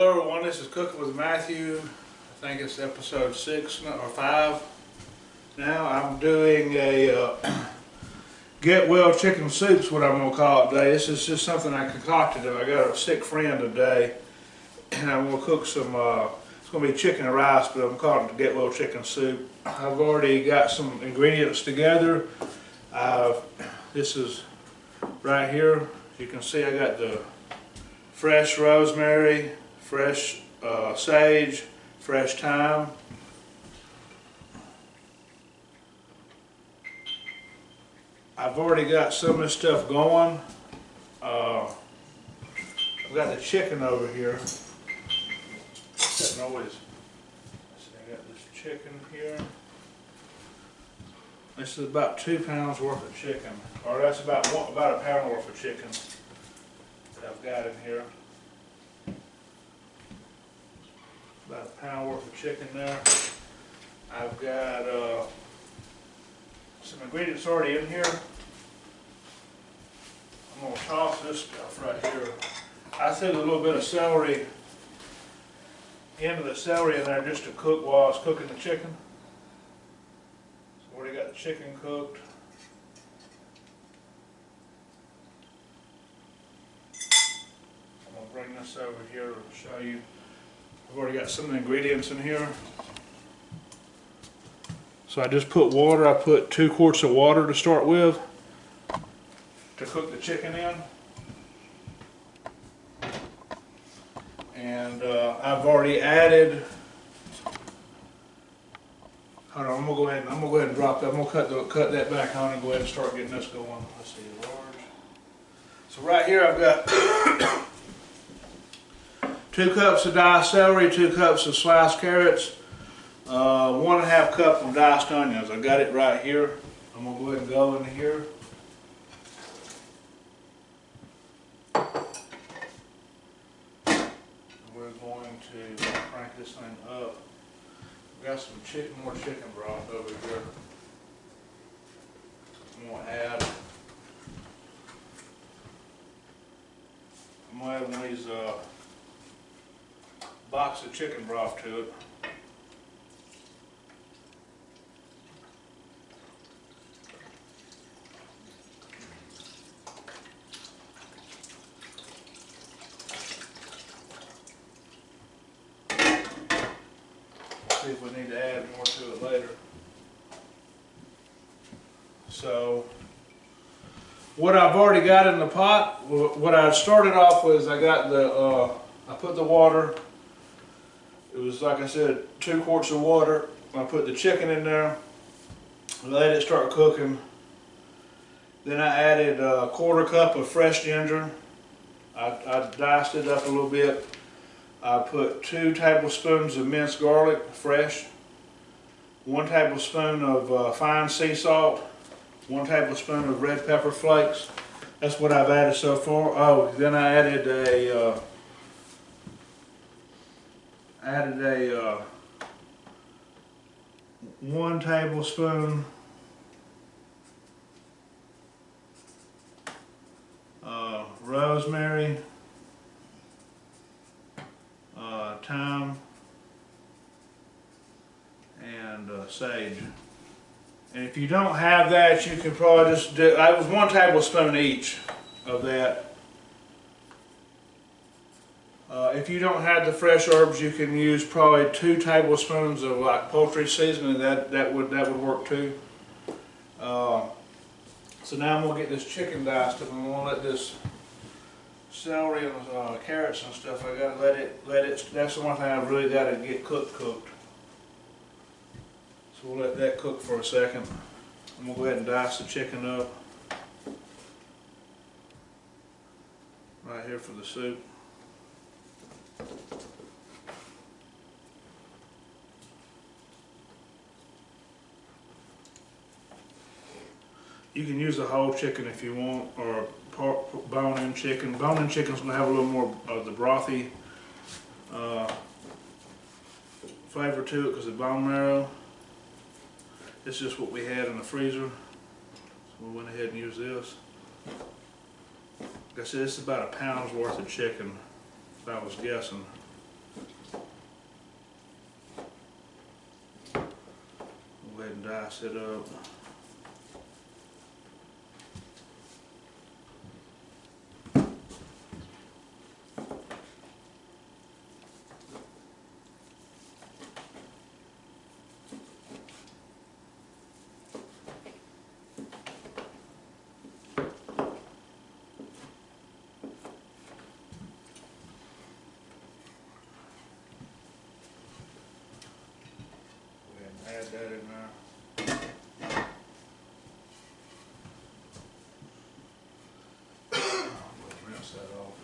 Hello everyone, this is Cooking with Matthew. I think it's episode 6 or 5. Now I'm doing a get well chicken soup's what I'm going to call it today. This is just something I concocted. I got a sick friend today and I'm going to cook some, it's going to be chicken and rice, but I'm calling it get well chicken soup. I've already got some ingredients together. This is right here. You can see I got the fresh rosemary, fresh sage, fresh thyme. I've already got some of this stuff going. I've got the chicken over here. What's that noise? I got this chicken here. This is about 2 pounds worth of chicken, or that's about a pound worth of chicken that I've got in here. About a pound worth of chicken there. I've got some ingredients already in here. I'm going to toss this stuff right here. I threw a little bit of celery into the celery in there just to cook while I was cooking the chicken. So already got the chicken cooked. I'm going to bring this over here to show you. I've already got some of the ingredients in here. So I just put water. I put 2 quarts of water to start with to cook the chicken in. And I've already added, hold on, I'm gonna go ahead and drop that. I'm gonna cut that back on and go ahead and start getting this going. Let's see, large. So right here I've got 2 cups of diced celery, 2 cups of sliced carrots, 1.5 cup of diced onions. I got it right here. I'm going to go ahead and go into here. We're going to crank this thing up. We've got some more chicken broth over here. I'm going to add one of these box of chicken broth to it. See if we need to add more to it later. So what I've already got in the pot, what I started off with is I got the, I put the water. It was, like I said, 2 quarts of water. I put the chicken in there, let it start cooking. Then I added a 1/4 cup of fresh ginger. I diced it up a little bit. I put 2 tablespoons of minced garlic, fresh. 1 tablespoon of fine sea salt. 1 tablespoon of red pepper flakes. That's what I've added so far. Oh, then I added a 1 tablespoon rosemary, thyme, and sage. And if you don't have that, you can probably just do, I was 1 tablespoon each of that. If you don't have the fresh herbs, you can use probably 2 tablespoons of like poultry seasoning. That would work too. So now I'm gonna get this chicken diced up. I'm gonna let this celery and carrots and stuff. I gotta let it. That's the one thing I've really got to get cooked. So we'll let that cook for a second. I'm gonna go ahead and dice the chicken up right here for the soup. You can use the whole chicken if you want, or bone-in chicken. Bone-in chicken's gonna have a little more of the brothy flavor to it because of bone marrow. This is just what we had in the freezer, so we went ahead and used this. Like I said, this is about a pound's worth of chicken, if I was guessing. Go ahead and dice it up. Add that in there. Rinse that off.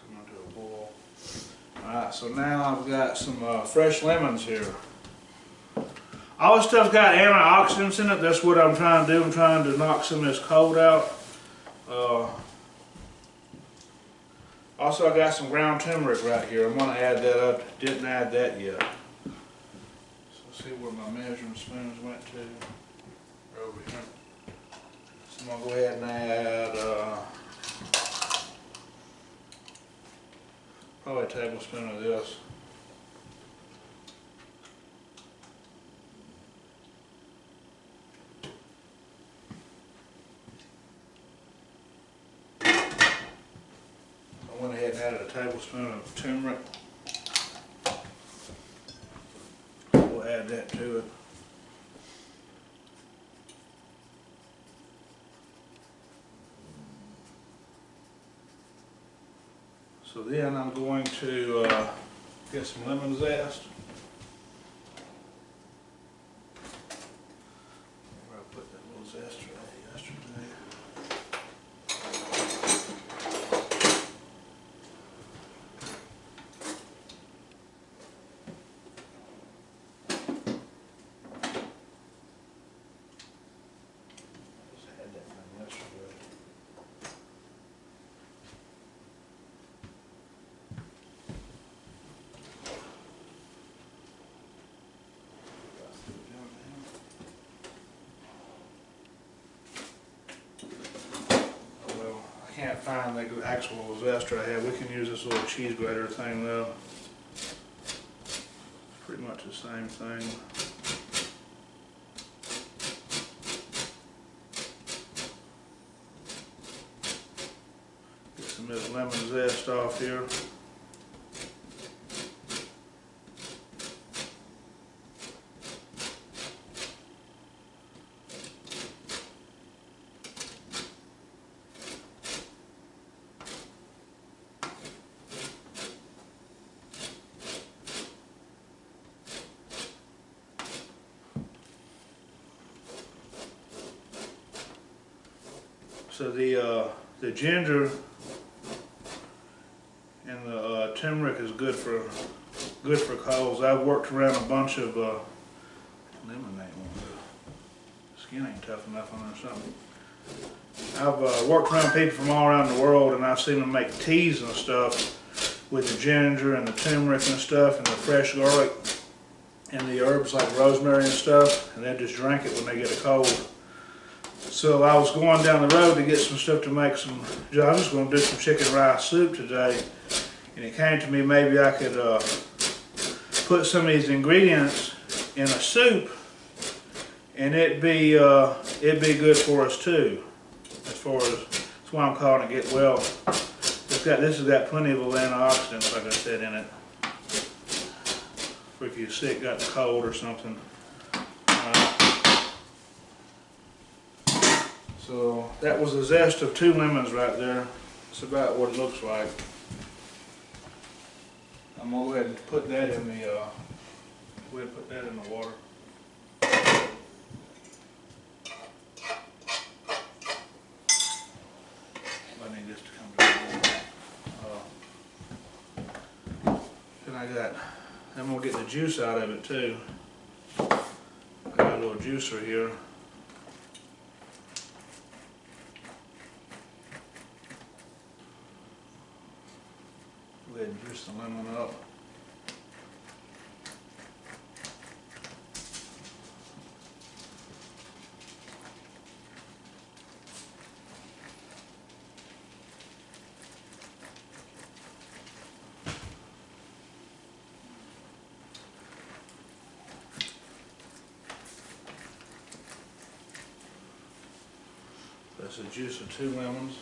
Come to a boil. Alright, so now I've got some fresh lemons here. All this stuff's got antioxidants in it. That's what I'm trying to do. I'm trying to knock some of this cold out. Also, I got some ground turmeric right here. I'm going to add that up. Didn't add that yet. So see where my measuring spoons went to. They're over here. So I'm going to go ahead and add probably a tablespoon of this. I went ahead and added a tablespoon of turmeric. We'll add that to it. So then I'm going to get some lemon zest. Where I put that little zest yesterday. Can't find the actual zest I have. We can use this little cheese grater thing though. It's pretty much the same thing. Get some of this lemon zest off here. So the ginger and the turmeric is good for colds. I've worked around a bunch of lemon ain't the skin ain't tough enough on it or something. I've worked around people from all around the world, and I've seen them make teas and stuff with the ginger and the turmeric and stuff and the fresh garlic and the herbs like rosemary and stuff, and they just drink it when they get a cold. So I was going down the road to get some stuff to make some, I was just going to do some chicken rice soup today, and it came to me maybe I could put some of these ingredients in a soup, and it'd be good for us too. As far as, that's why I'm calling it Get Well. This has got plenty of antioxidants, like I said, in it. For if you're sick, got the cold or something. So that was a zest of 2 lemons right there. It's about what it looks like. I'm gonna go ahead and put that in the water. I need this to come to a boil. Then I'm gonna get the juice out of it too. I got a little juicer here. Go ahead and juice the lemon up. That's the juice of 2 lemons.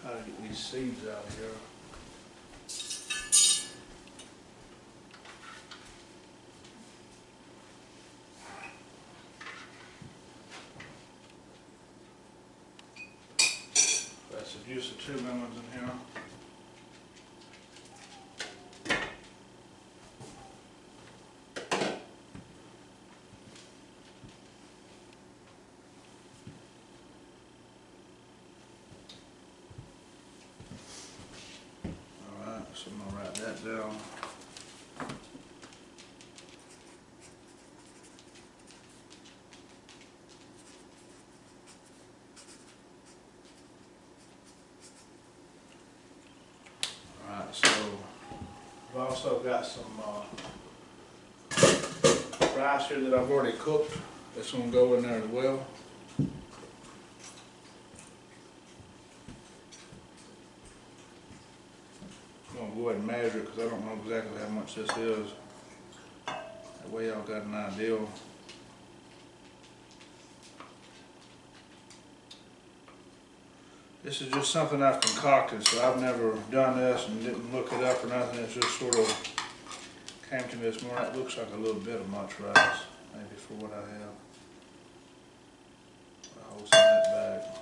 Try to get these seeds out here. That's the juice of 2 lemons in here. So I'm gonna write that down. Alright, so I've also got some rice here that I've already cooked. That's gonna go in there as well. I'm gonna go ahead and measure it because I don't know exactly how much this is. That way y'all got an idea. This is just something I've concocted, so I've never done this and didn't look it up or nothing. It's just sort of came to me this morning. It looks like a little bit of much rice, maybe for what I have. I'll hold some of that back.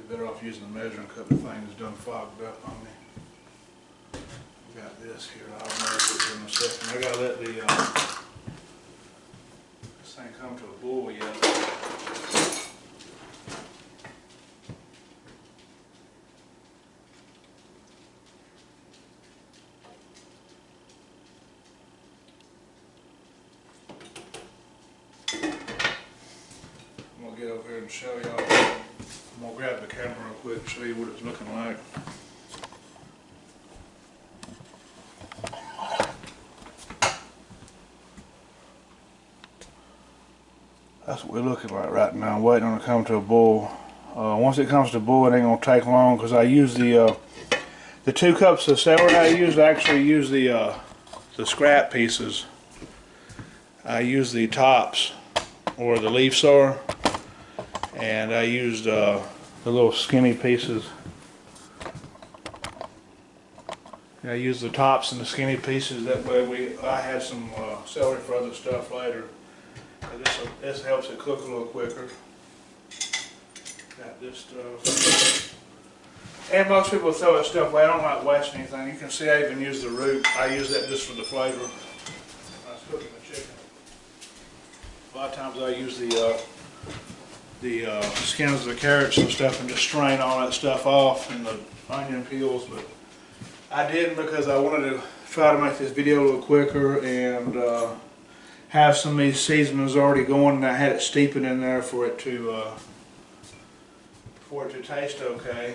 Better off using the measuring cup. The thing is done fogged up on me. Got this here. I'll measure it in a second. I gotta let this thing come to a boil yet. I'm gonna get over here and show y'all. I'm gonna grab the camera real quick and show you what it's looking like. That's what we're looking like right now, waiting on it to come to a boil. Once it comes to a boil, it ain't gonna take long because I use the 2 cups of celery I used. I actually use the scrap pieces. I use the tops or the leaves are. And I used the little skinny pieces. I used the tops and the skinny pieces. That way I had some celery for other stuff later. This helps it cook a little quicker. Got this stuff. And most people throw that stuff away. I don't like wasting anything. You can see I even use the root. I use that just for the flavor. When I was cooking the chicken. A lot of times I use the skins of the carrots and stuff and just strain all that stuff off and the onion peels, but I didn't because I wanted to try to make this video a little quicker and have some of these seasonings already going, and I had it steeping in there for it to taste okay,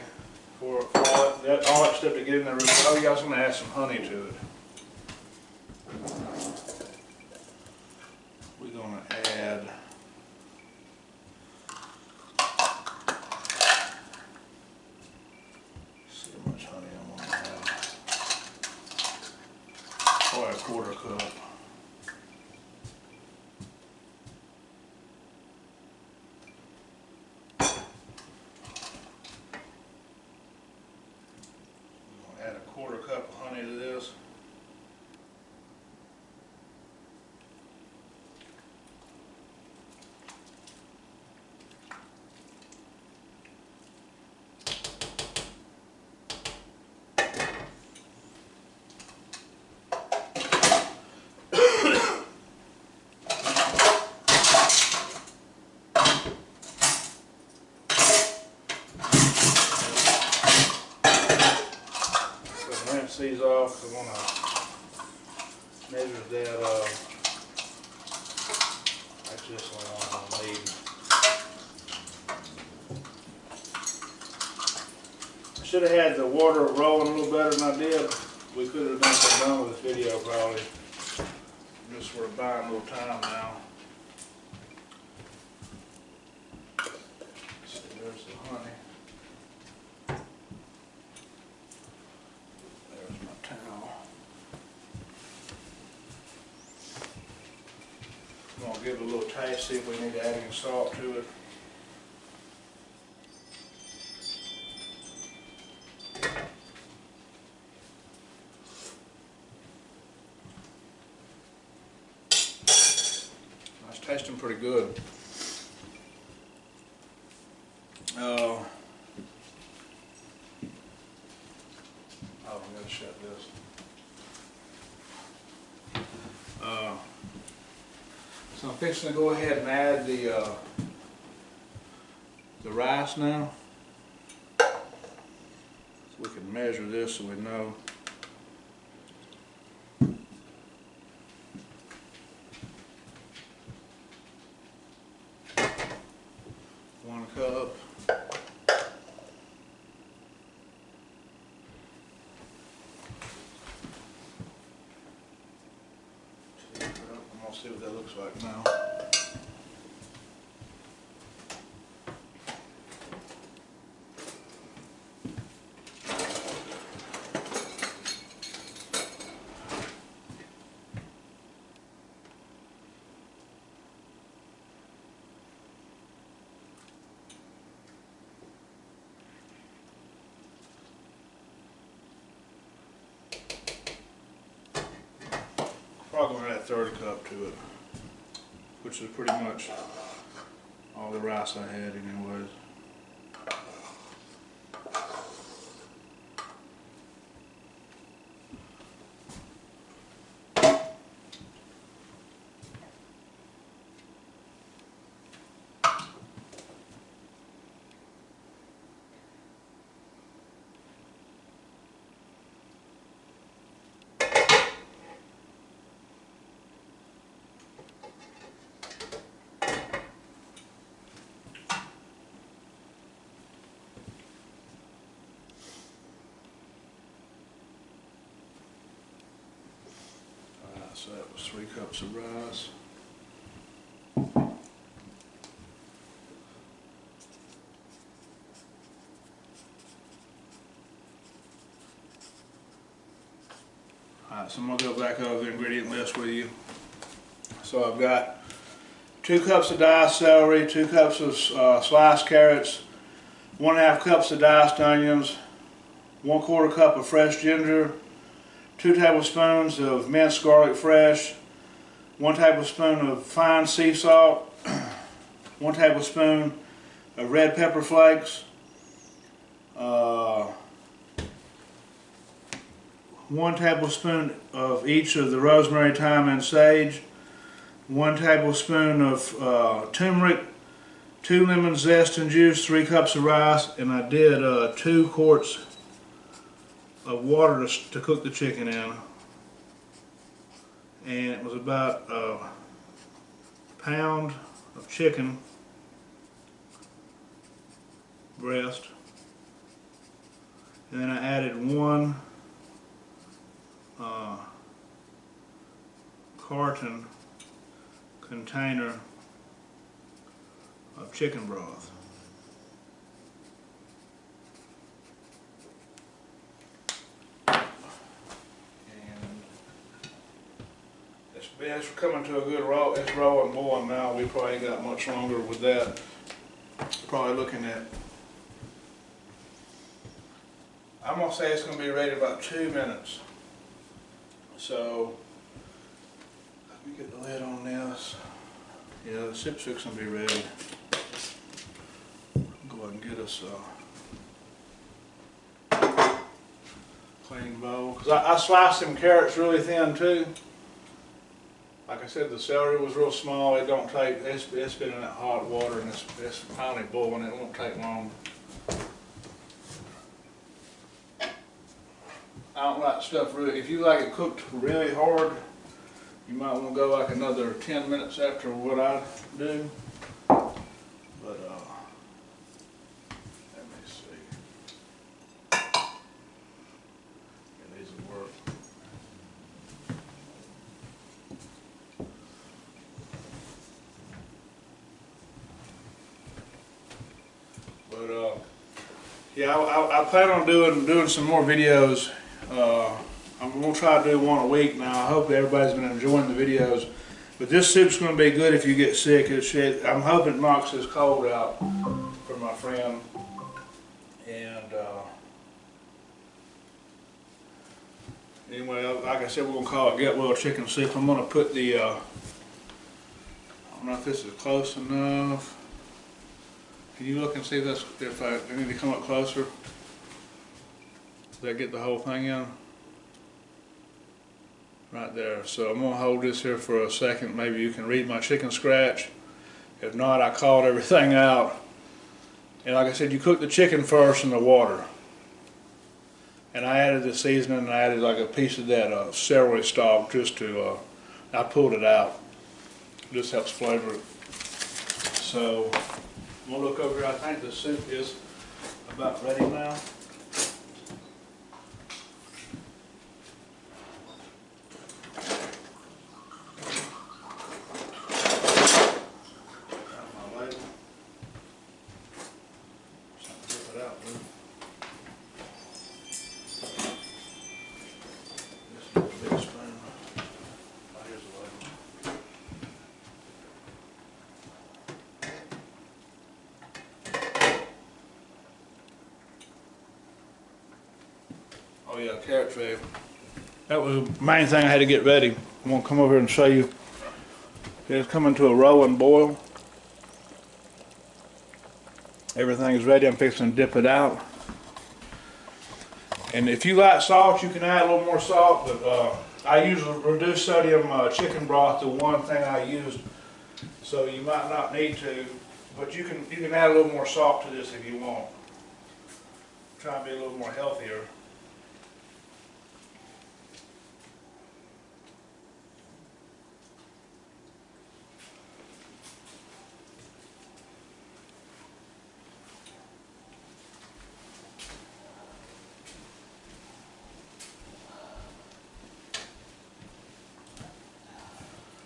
for all that stuff to get in there. Oh yeah, I was going to add some honey to it. We're going to add a 1/4 cup. I'm going to add a 1/4 cup of honey to this. These off. I want to measure that. Actually, this one I'm going to need. should have had the water rolling a little better than I did. We could have done some done with this video probably. Just we're buying a little time now. See, there's the honey. There's my towel. I'm gonna give it a little taste, see if we need to add any salt to it. It's tasting pretty good. Oh, I'm gonna shut this. So I'm fixing to go ahead and add the rice now. So we can measure this so we know. 1 cup. I'm gonna see what that looks like now. Probably gonna add 1/3 cup to it, which is pretty much all the rice I had anyways. So that was 3 cups of rice. Alright, so I'm going to go back over the ingredient list with you. So I've got 2 cups of diced celery, 2 cups of sliced carrots, 1/2 cups of diced onions, 1/4 cup of fresh ginger, 2 tablespoons of minced garlic fresh, 1 tablespoon of fine sea salt, 1 tablespoon of red pepper flakes, 1 tablespoon of each of the rosemary, thyme, and sage, 1 tablespoon of turmeric, 2 lemon zest and juice, 3 cups of rice, and I did 2 quarts of water to cook the chicken in, and it was about a pound of chicken breast, and then I added 1 carton container of chicken broth. It's coming to a good roll. It's rolling boiling now. We probably ain't got much longer with that. Probably looking at, I'm gonna say it's gonna be ready in about 2 minutes. So let me get the lid on this. Yeah, the sipsuk's gonna be ready. Go ahead and get us a clean bowl. Cause I sliced them carrots really thin too. Like I said, the celery was real small. It don't take. It's been in that hot water and it's finally boiling. It won't take long. I don't like stuff really. If you like it cooked really hard, you might want to go like another 10 minutes after what I do. But let me see. But yeah, I plan on doing some more videos. I'm gonna try to do one a week now. I hope everybody's been enjoying the videos. But this soup's gonna be good if you get sick. I'm hoping it knocks this cold out for my friend. And anyway, like I said, we're gonna call it Get Well Chicken Soup. I'm gonna put the I don't know if this is close enough. Can you look and see if I need to come up closer? Did I get the whole thing in? Right there. So I'm gonna hold this here for a second. Maybe you can read my chicken scratch. If not, I called everything out. And like I said, you cook the chicken first in the water. And I added the seasoning, and I added like a piece of that celery stalk just to, I pulled it out. This helps flavor it. So I'm gonna look over here. I think the soup is about ready now. Oh yeah, carrot fave. That was the main thing I had to get ready. I'm gonna come over here and show you. It's coming to a rolling boil. Everything is ready. I'm fixing to dip it out. And if you like salt, you can add a little more salt, but I use reduced sodium chicken broth, the one thing I used. So you might not need to, but you can add a little more salt to this if you want. Try and be a little more healthier.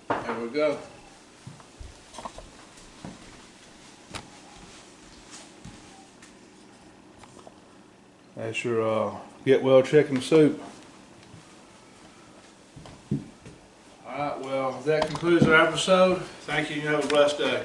There we go. That's your Get Well Chicken Soup. Alright, well, that concludes our episode. Thank you and you have a blessed day.